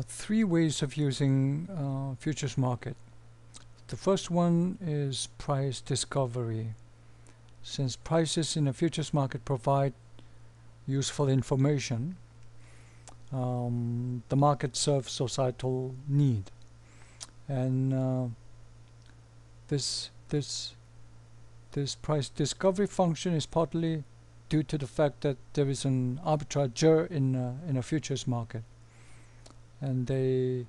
Three ways of using futures market. The first one is price discovery. Since prices in a futures market provide useful information, the market serves societal need, and this price discovery function is partly due to the fact that there is an arbitrager in a futures market, and they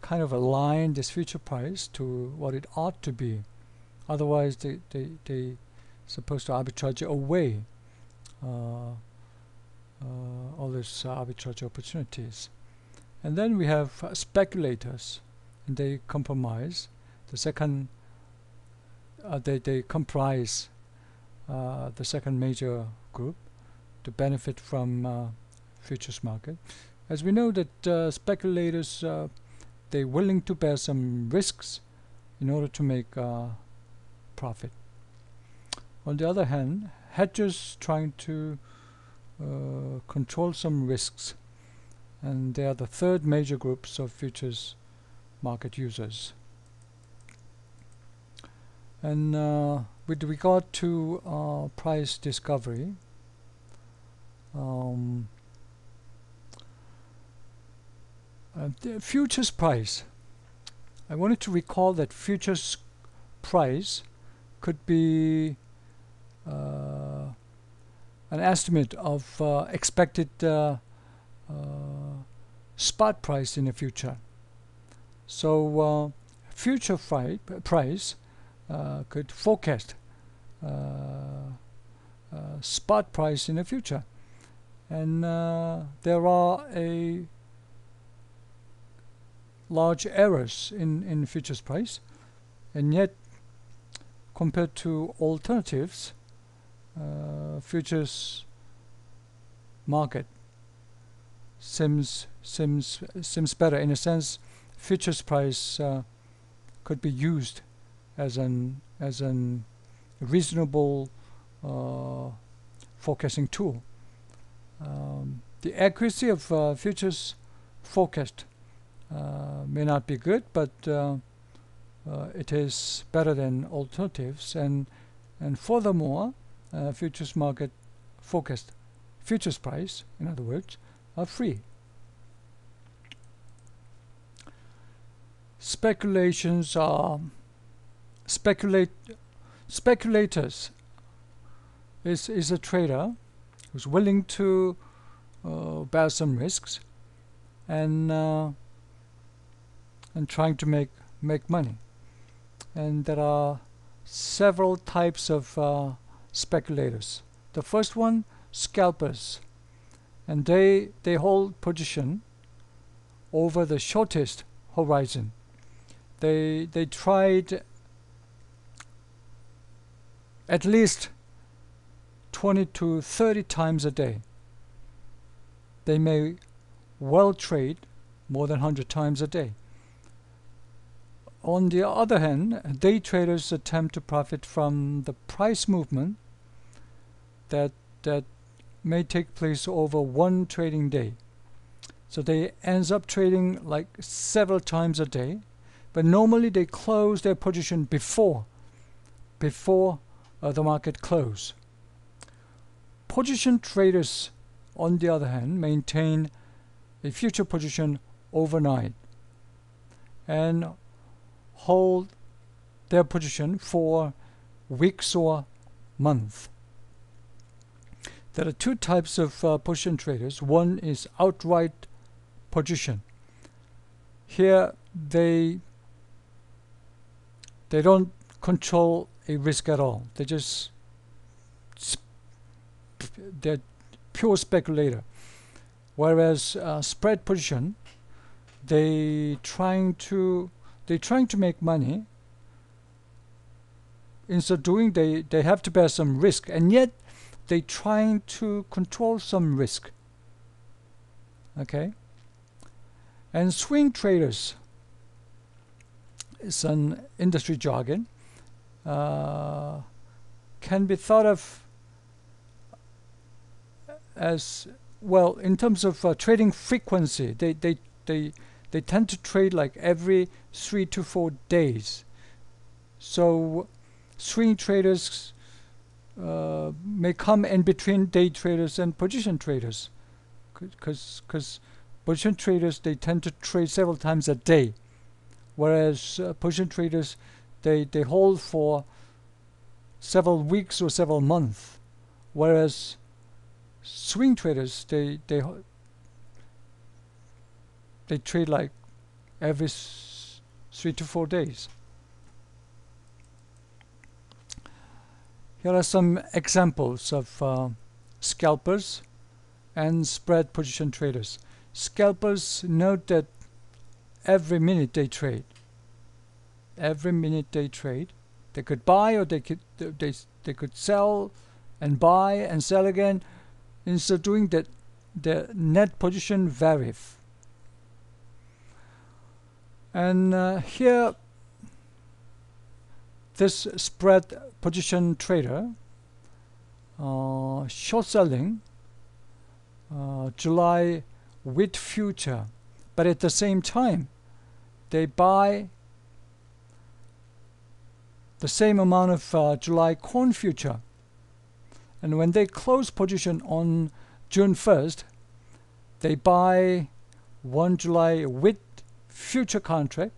kind of align this future price to what it ought to be. Otherwise, they supposed to arbitrage away all these arbitrage opportunities. And then we have speculators, and they compromise. The second, they comprise the second major group to benefit from futures market. As we know that speculators, they're willing to bear some risks in order to make profit. On the other hand, hedgers trying to control some risks, and they are the third major groups of futures market users. And with regard to price discovery, the futures price, I wanted to recall that futures price could be an estimate of expected spot price in the future. So future price could forecast spot price in the future, and there are a large errors in futures price, and yet compared to alternatives, futures market seems better. In a sense, futures price could be used as an reasonable forecasting tool. The accuracy of futures forecast may not be good, but it is better than alternatives, and furthermore, futures market forecast futures price, in other words, are free. Speculations are speculators is a trader who's willing to bear some risks and trying to make money. And there are several types of speculators. The first one, scalpers, and they hold position over the shortest horizon. They tried at least 20 to 30 times a day. They may well trade more than 100 times a day. On the other hand, day traders attempt to profit from the price movement that may take place over one trading day. So they ends up trading like several times a day, but normally they close their position before the market close. Position traders, on the other hand, maintain a future position overnight and hold their position for weeks or months. There are two types of position traders. One is outright position. Here they don't control a risk at all. They're pure speculator. Whereas spread position, they trying to make money. In so doing, they have to bear some risk, and yet they trying to control some risk. Okay. And swing traders is an industry jargon. Can be thought of as well in terms of trading frequency. They they tend to trade like every 3 to 4 days. So swing traders may come in between day traders and position traders, because position traders, they tend to trade several times a day, whereas position traders, they hold for several weeks or several months, whereas swing traders, they trade like every 3 to 4 days. Here are some examples of scalpers and spread position traders. Scalpers, note that every minute they trade. Every minute they trade. They could buy, or they could sell and buy and sell again. Instead of doing that, the net position varies. And here, this spread position trader short selling July wheat future, but at the same time they buy the same amount of July corn future, and when they close position on June 1st, they buy 1 July wheat future contract.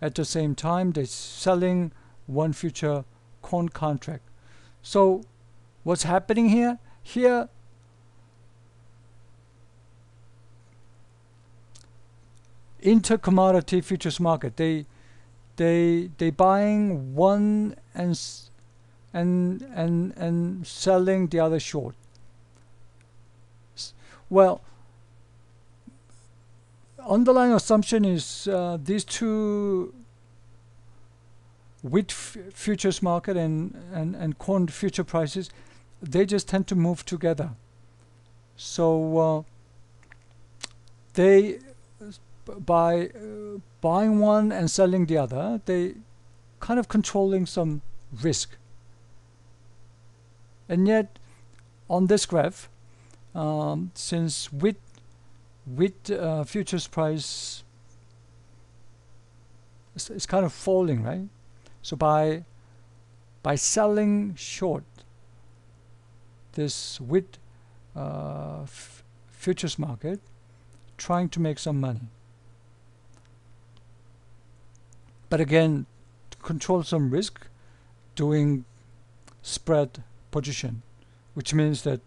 At the same time, they're selling 1 future corn contract. So what's happening here? Here, inter-commodity futures market, they buying one and selling the other short. Well, underlying assumption is these two, wheat futures market and corn future prices, they just tend to move together. So they, by buying one and selling the other, they kind of controlling some risk. And yet, on this graph, since wheat futures price is kind of falling, right? So by selling short this wheat futures market, trying to make some money. But again, to control some risk, doing spread position, which means that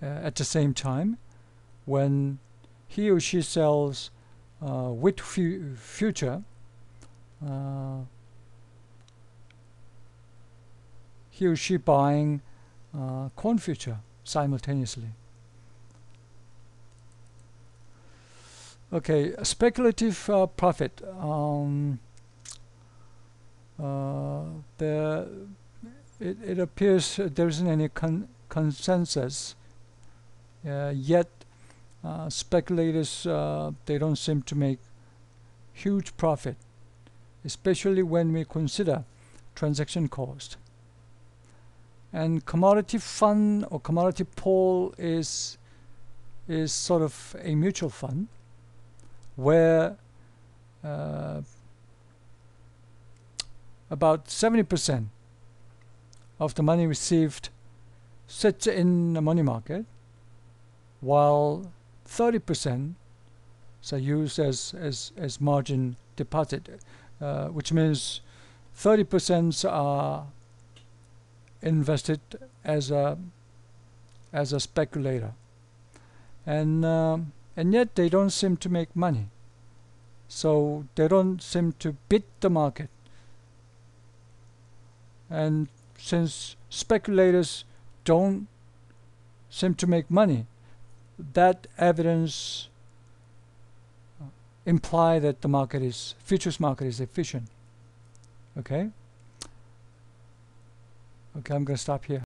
at the same time, when he or she sells wheat future, he or she buying corn future simultaneously. Okay, speculative profit. It appears there isn't any consensus yet. Speculators, they don't seem to make huge profit, especially when we consider transaction cost. And commodity fund or commodity pool is sort of a mutual fund where about 70% of the money received sits in the money market, while 30% are used as margin deposit, which means 30% are invested as a speculator, and yet they don't seem to make money. So they don't seem to beat the market. And since speculators don't seem to make money, that evidence imply that the futures market is efficient. Okay, I'm going to stop here.